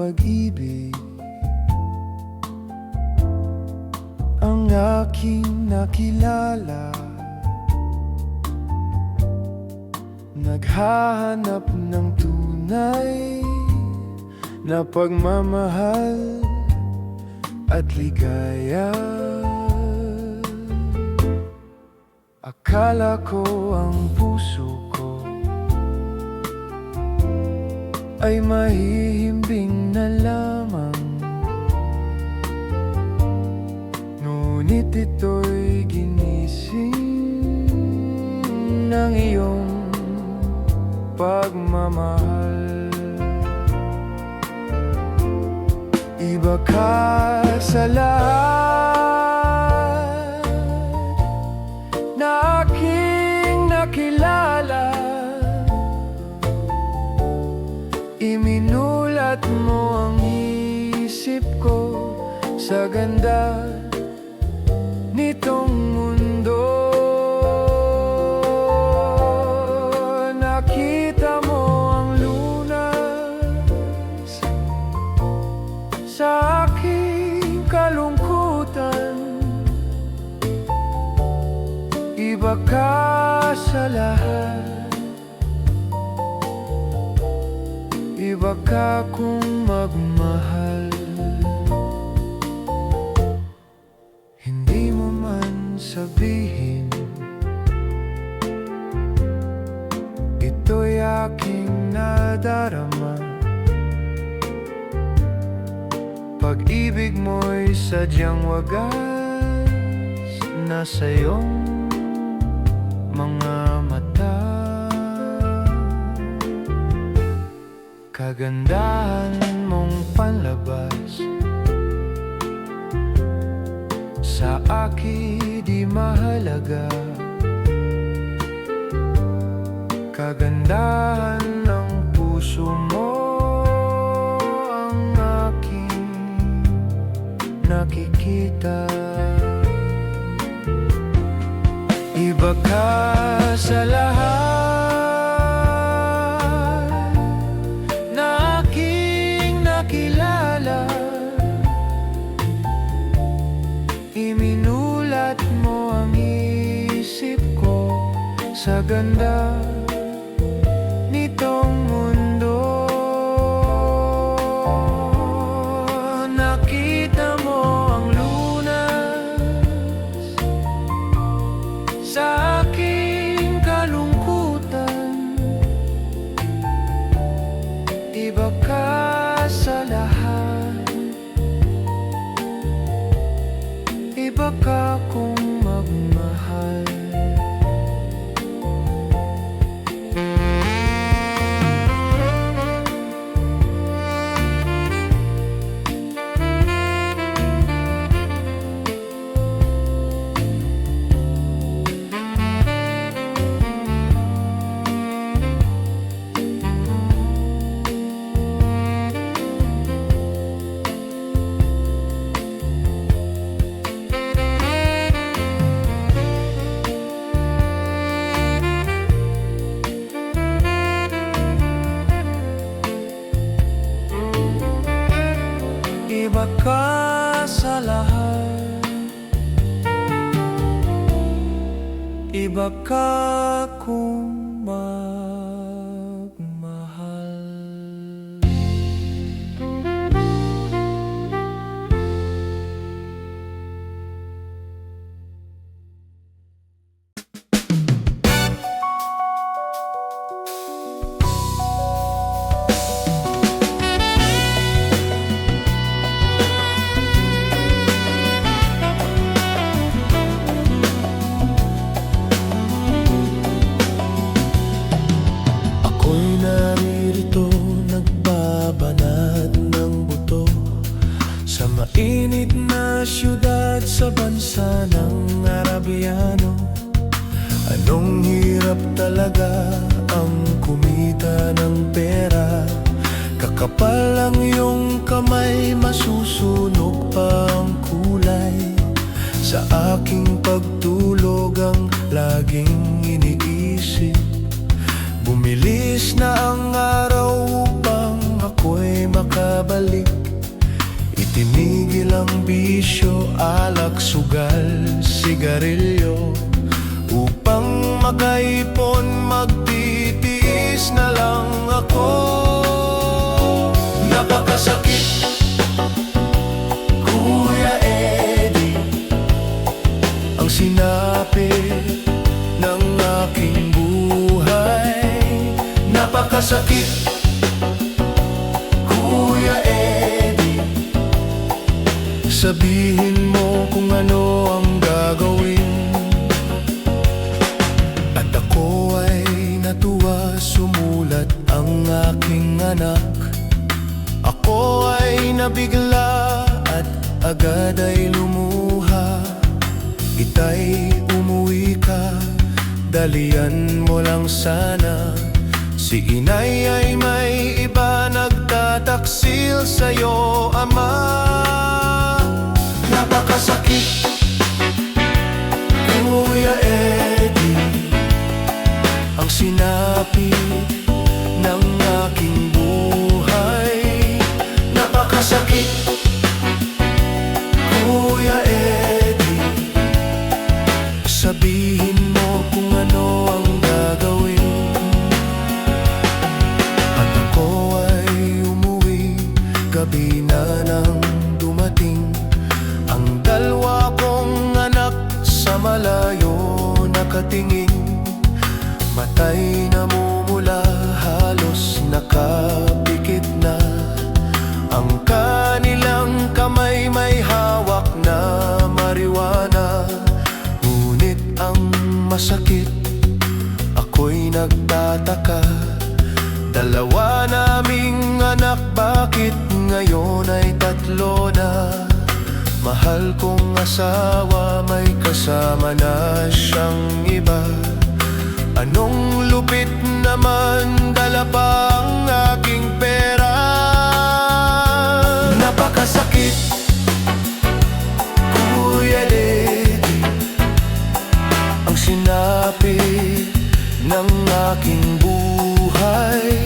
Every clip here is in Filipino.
pag-ibig ang aking nakilala. Naghahanap ng tunay na pagmamahal at ligaya. Akala ko ang puso ko ay mahihimbing na lamang, ngunit ito'y ginising ng iyong pagmamahal. Iba ka sa lahat na aking nakilala. Iminulat mo ang isip ko sa ganda nitong mundo. Nakita mo ang lunas sa aking kalungkutan. Iba ka sa lahat, iba ka kung magmahal. Hindi mo man sabihin, ito'y aking nadarama. Pag-ibig mo'y sadyang wagas na sa iyong mga mata. Kagandahan mong panlabas sa akin di mahalaga. Kagandahan ng puso mo ang aking nakikita. Iba ka sa lahat na aking nakilala. Iminulat mo ang isip ko sa ganda nitong mundo. Nakita mo ang lunas sa aking kalungkutan. Iba ka sa lahat, iba ka kung magmahal. Iba ka sa lahat, iba ka kung magmahal. Mainit na syudad sa bansa ng Arabiano. Anong hirap talaga ang kumita ng pera. Kakapal ang iyong kamay, masusunog pa ang kulay. Sa aking pagtulog ang laging iniisip. Bumilis na ang araw upang ako'y makabalik Tinigil ang bisyo, alak, sugal, sigarilyo. Upang makaipon, magtitiis na lang ako. Napakasakit, Kuya Eddie, ang sinapit ng aking buhay. Napakasakit, Kuya Eddie, sabihin mo kung ano ang gagawin. At ako ay natuwa, sumulat ang aking anak. Ako ay nabigla at agad ay lumuha. Itay, umuwi ka, dalian mo lang sana. Si inay ay may iba, nagtataksil sa'yo, ama. Napakasakit, Kuya Eddie, ang sinapit ng aking buhay. Napakasakit, Kuya Eddie, sabihin mo kung ano ang gagawin. At ako ay umuwi, gabi na nang dumating. Ang dalawa kong anak sa malayo nakatingin. Matay namumula, halos nakapikit na. Ang kanilang kamay may hawak na marijuana. Ngunit ang masakit, ako'y nagtataka. Dalawa naming anak, bakit ngayon ay tatlo na? Mahal kong asawa, may kasama na siyang iba. Anong lupit naman, dala pa ang aking pera. Napakasakit, Kuya Eddie, ang sinapit ng aking buhay.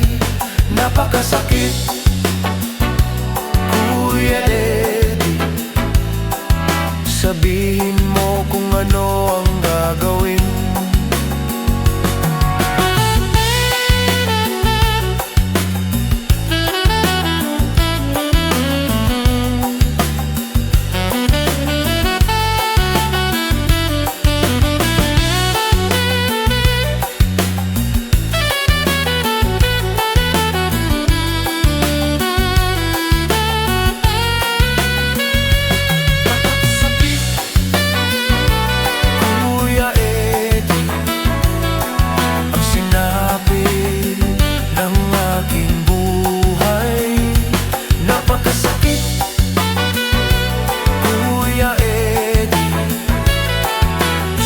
Napakasakit, Kuya Eddie, sabihin mo kung ano ang gagawin.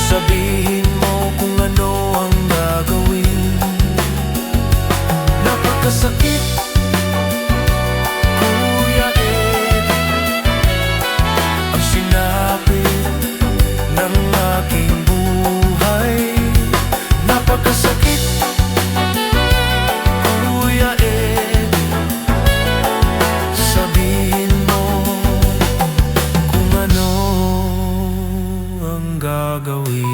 Sabihin mo kung ano ang gagawin. Napakasakit, Kuya Eddie, ang sinapit ng aking buhay. Napakasakit, Kuya Eddie, sabihin mo kung ano ang gagawin.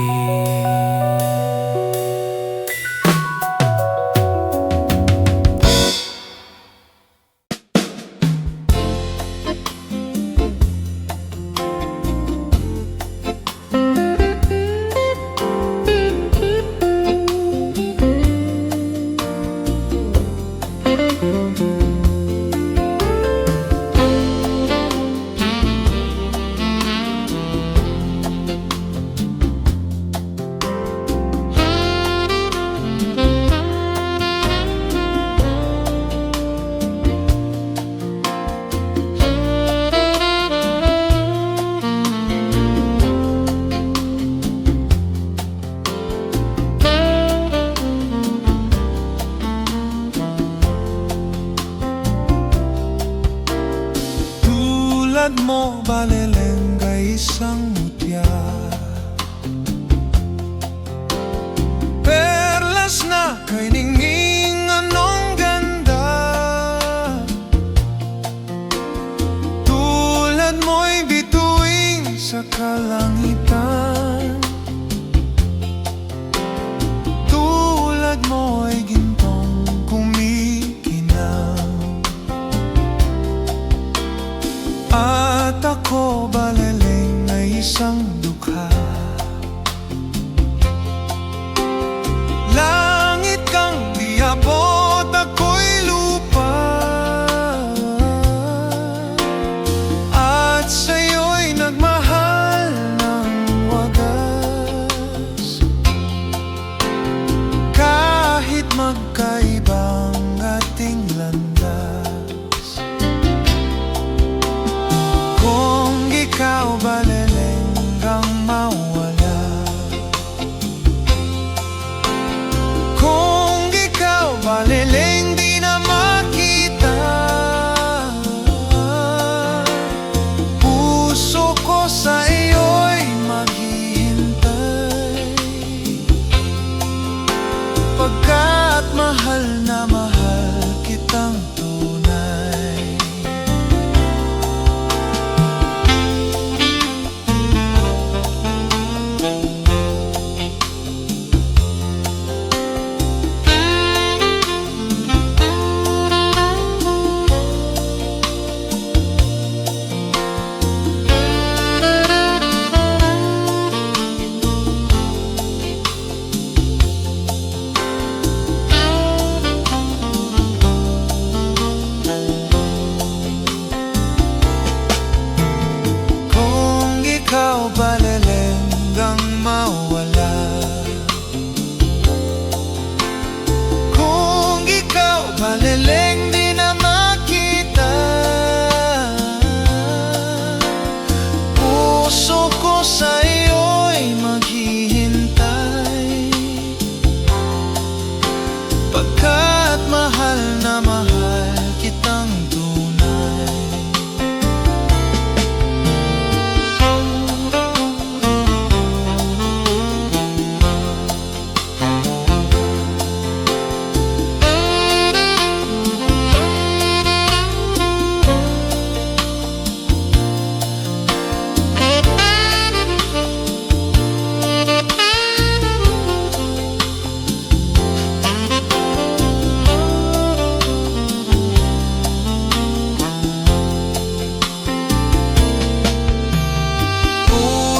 Tulad mo, balelengga, isang mutya, perlas na kay ningning, anong ganda. Tulad ko baliling ay isang dukha. Langit kang di abot, ako'y lupa, at sa'yo'y nagmahal ng wagas. Kahit magkaibang ating landas, kung ikaw baliling kang mawala, kung ikaw baliling di na makita, puso ko sa iyo'y maghihintay, pagkat mahal na mahal kitang tunay. Kung ikaw baliling kang mawala, kung ikaw baliling di na makita, puso ko sa iyo'y maghihintay, pagkat mahal na mahal kitang tunay.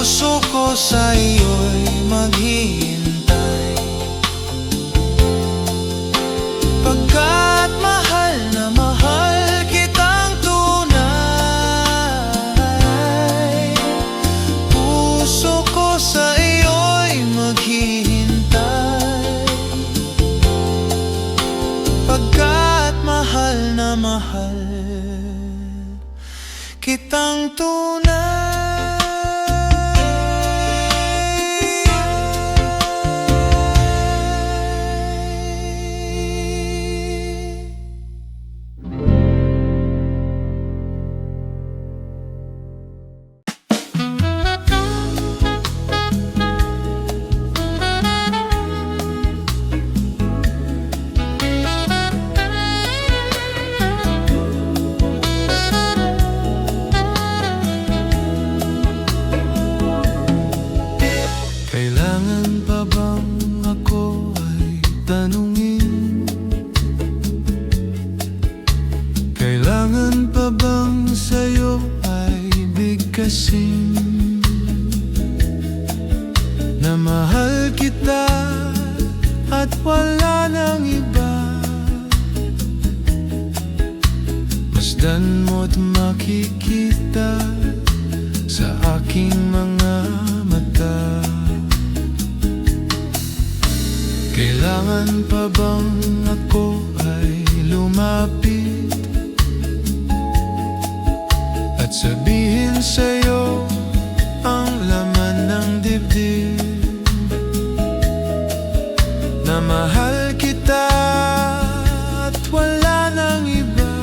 Puso ko sa iyo'y maghihintay, pagkat mahal na mahal kitang tunay. Puso ko sa iyo'y maghihintay, pagkat mahal na mahal kitang tunay. Kailangan pa bang ako ay tanungin? Kailangan pa bang sa'yo ay bigkasin na mahal kita at wala nang iba? Masdan mo't makikita sa aking mga mata. Kailangan pa bang ako ay lumapit at sabihin sa'yo ang laman ng dibdib, na mahal kita at wala nang iba?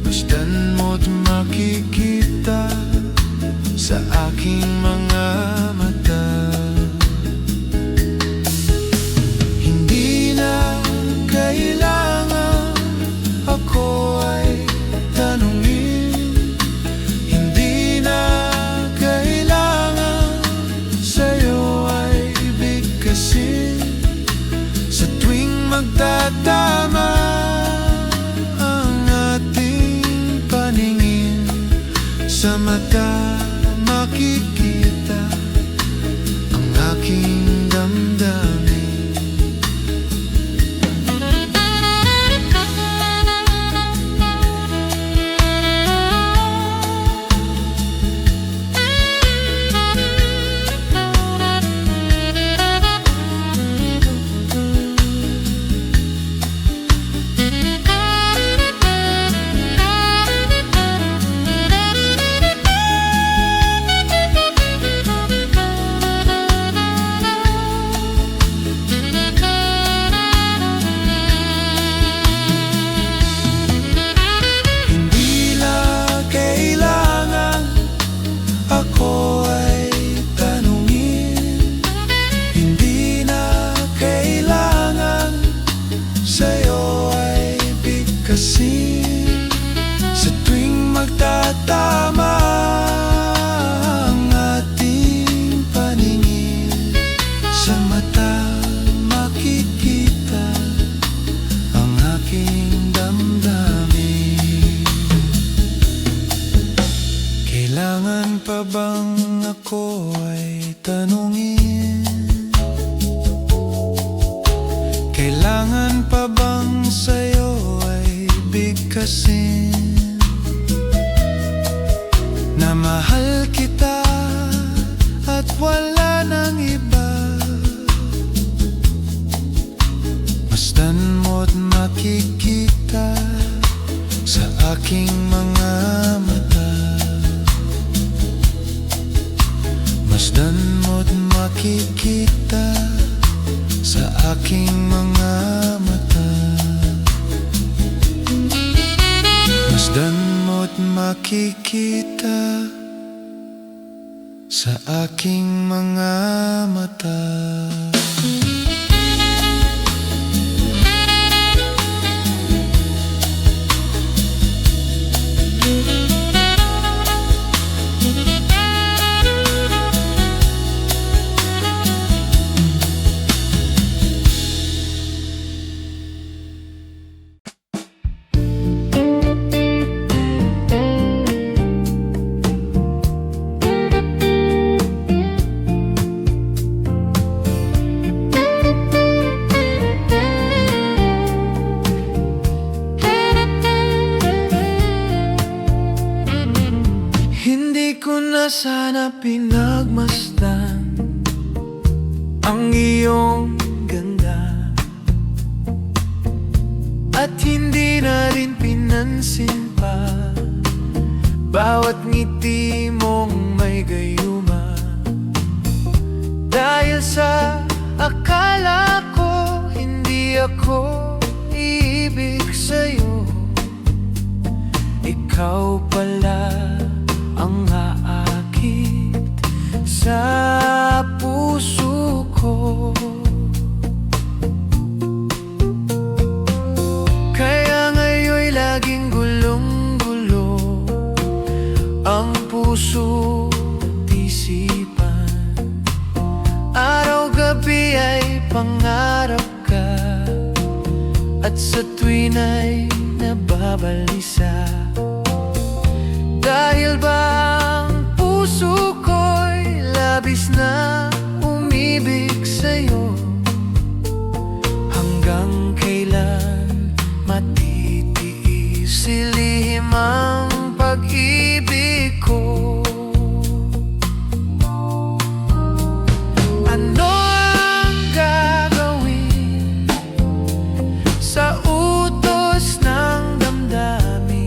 Masdan mo't makikita sa aking mga mata. Hindi na kailangan ako ay tanungin Sa mata makikita ang aking damdamin. Ako ay tanungin, hindi na kailangan sa'yo ay bigkasin. Sa tuwing magtatama ang ating paningin, sa mata makikita ang aking damdamin. Kailangan pa bang ako ay tanungin? Kailangan pa bang sa'yo ay bigkasin? Na mahal kita at wala nang iba. Masdan mo't makikita sa aking mga mata. Masdan mo't makikita sa aking mga mata. Masdan mo't makikita sa aking mga mata. Hindi ko na sana pinagmasdan ang iyong ganda, at hindi na rin pinansin pa bawat ngiti mong may gayuma. Dahil sa akala ko hindi ako iibig sa'yo, ikaw pala ang aakit sa puso ko. Kaya ngayon'y laging gulong-gulo ang puso at isipan. Araw-gabi ay pangarap ka, at sa tuwin ay nababalisa. Dahil ba ang puso ko'y labis na umibig sa'yo? Hanggang kailan matitiis silihim ang pag-ibig ko? Ano ang gagawin sa utos ng damdamin?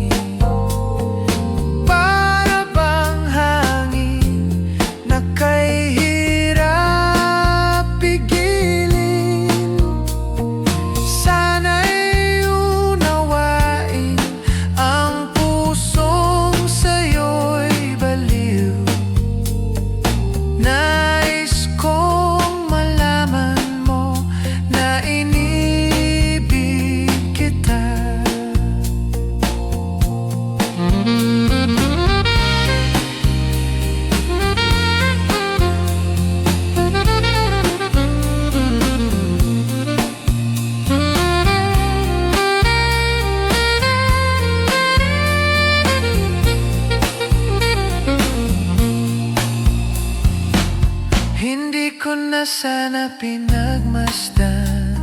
sana pinagmasdan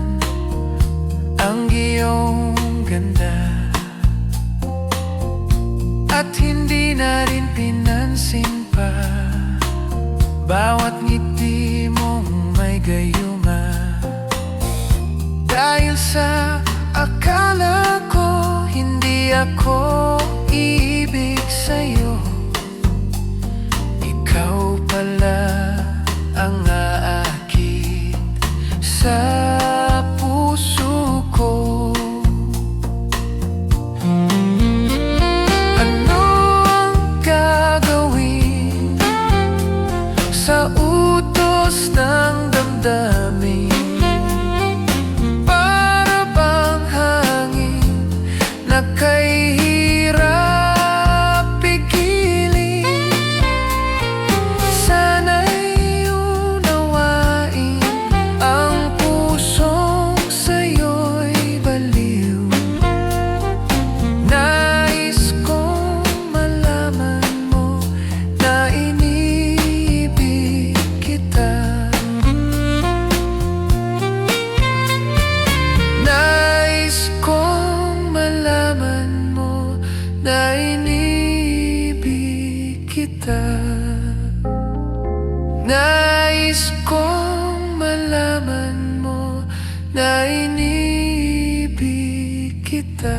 ang iyong ganda, at hindi na rin pinansin pa bawat ngiti mong may gayuma. Dahil sa akala ko hindi ako iibig sa'yo, ikaw pala ang aakit sa puso ko. Ano ang gagawin sa utos ng damdamin? Para bang hangin na kahirap pigilin? Sana'y unawain ang pusong sa'yo'y baliw. Nais kong malaman mo na iniibig kita. Nais kong malaman mo na iniibig kita. Nais kong malaman mo na iniibig kita.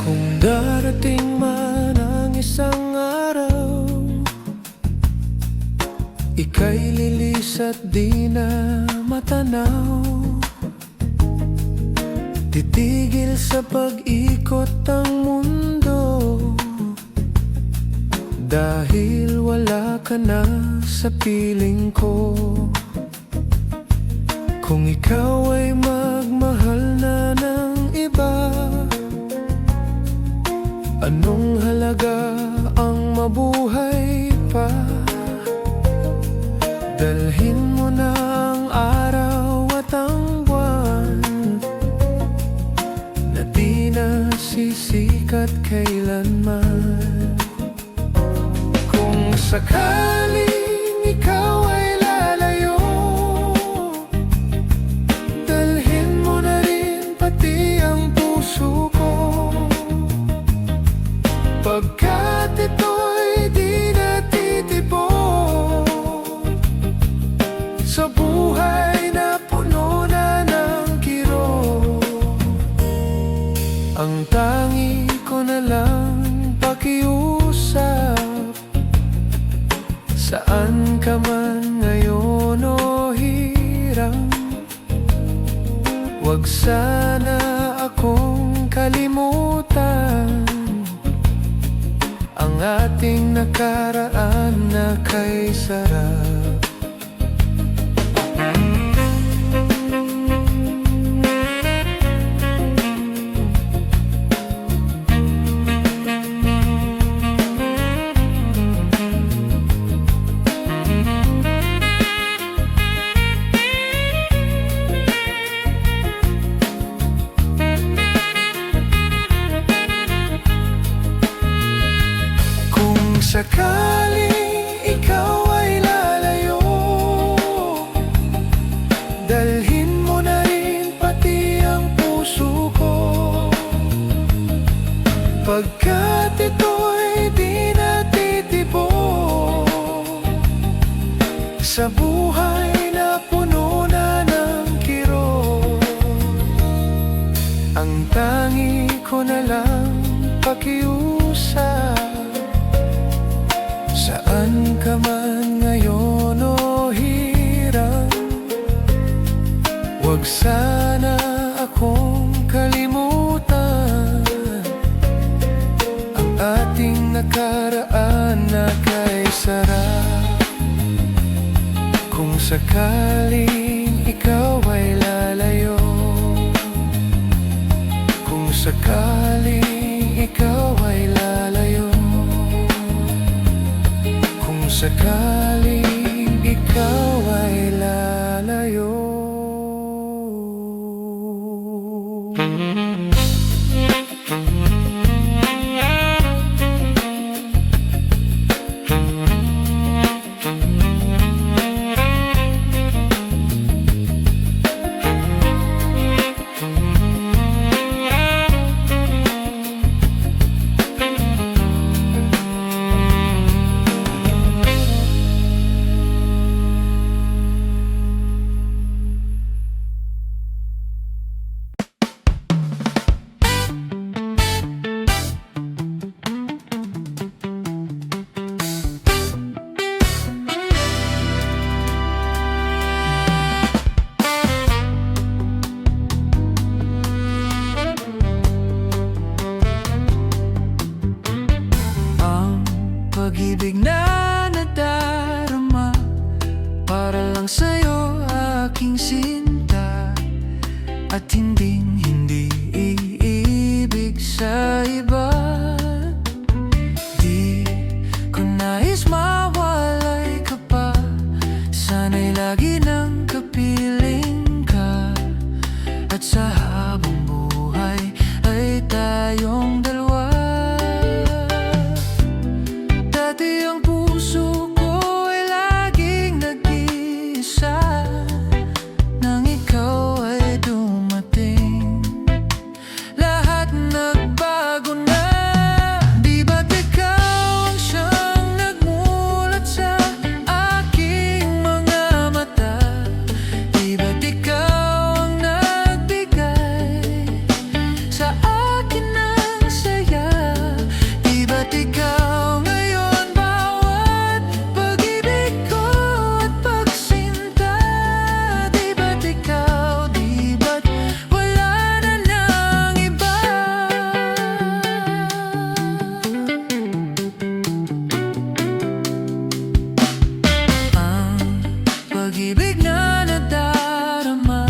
Kung darating man ang isang araw, ika'y lilis at di na matanaw, titigil sa pag-ikot ang mundo, dahil wala ka na sa piling ko. Kung ikaw ay magmahal na ng iba, anong halaga ang mabuhay pa? Dalhin mo na ang araw at ang buwan na di na sisikat kailanman. Kung sakaling ikaw ay lalayo, dalhin mo na rin pati ang puso ko, pagkat ito'y di natitipon sa buhay na puno na ng kirot. Ang tangi ko na lang pakiusap, saan ka man ngayon o hirang, huwag sana akong kalimutan ang ating nakaraan na kay sarap. Sakaling ikaw ay lalayo, dalhin mo na rin pati ang puso ko, pagkat ito'y di natitipon sa buhay na puno na ng kirot. Ang tangi ko na lang pakiusap, Saan ka man ngayon o hirang, huwag sana akong kalimutan ang ating nakaraan na kay sarap. Kung sakaling ikaw ay lalayo, kung sakaling ikaw ay lalayo, kung sakaling ikaw ay lalayo. Pag-ibig na nadarama para lang sa'yo, aking sinta, at hindi iibig sa iba. Di ko nais mawalay ka pa, sana'y lagi nang kapiling ka, at sa habang buhay ay tayong dalawa. Dati ang puso ko ay laging nag-iisa nang ikaw ay dumating. Lahat nagbago na. Di ba't ikaw ang siyang nagmulat sa aking mga mata? Di ba't ikaw ang nagbigay sa akin ng saya? Di ba't ikaw pag-ibig na nadarama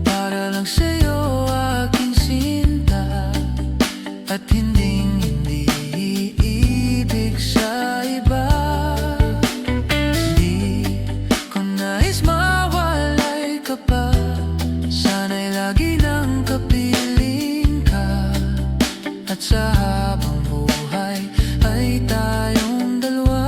para lang sa'yo, aking sinta, at hindi iibig sa iba. Di ko nais mawalay ka pa, sana'y lagi nang kapiling ka, at sa habang buhay ay tayong dalawa.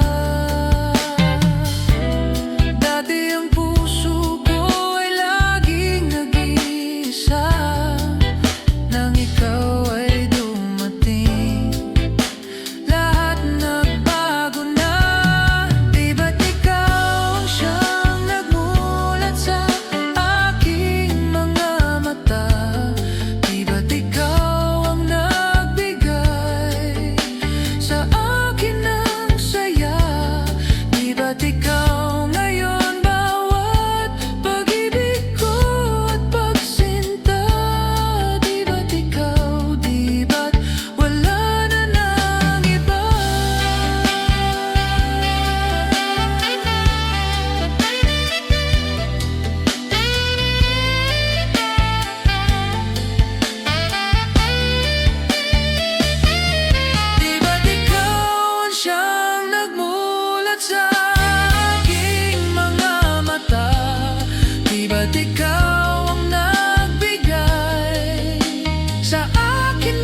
Ba't ikaw ang nagbigay sa akin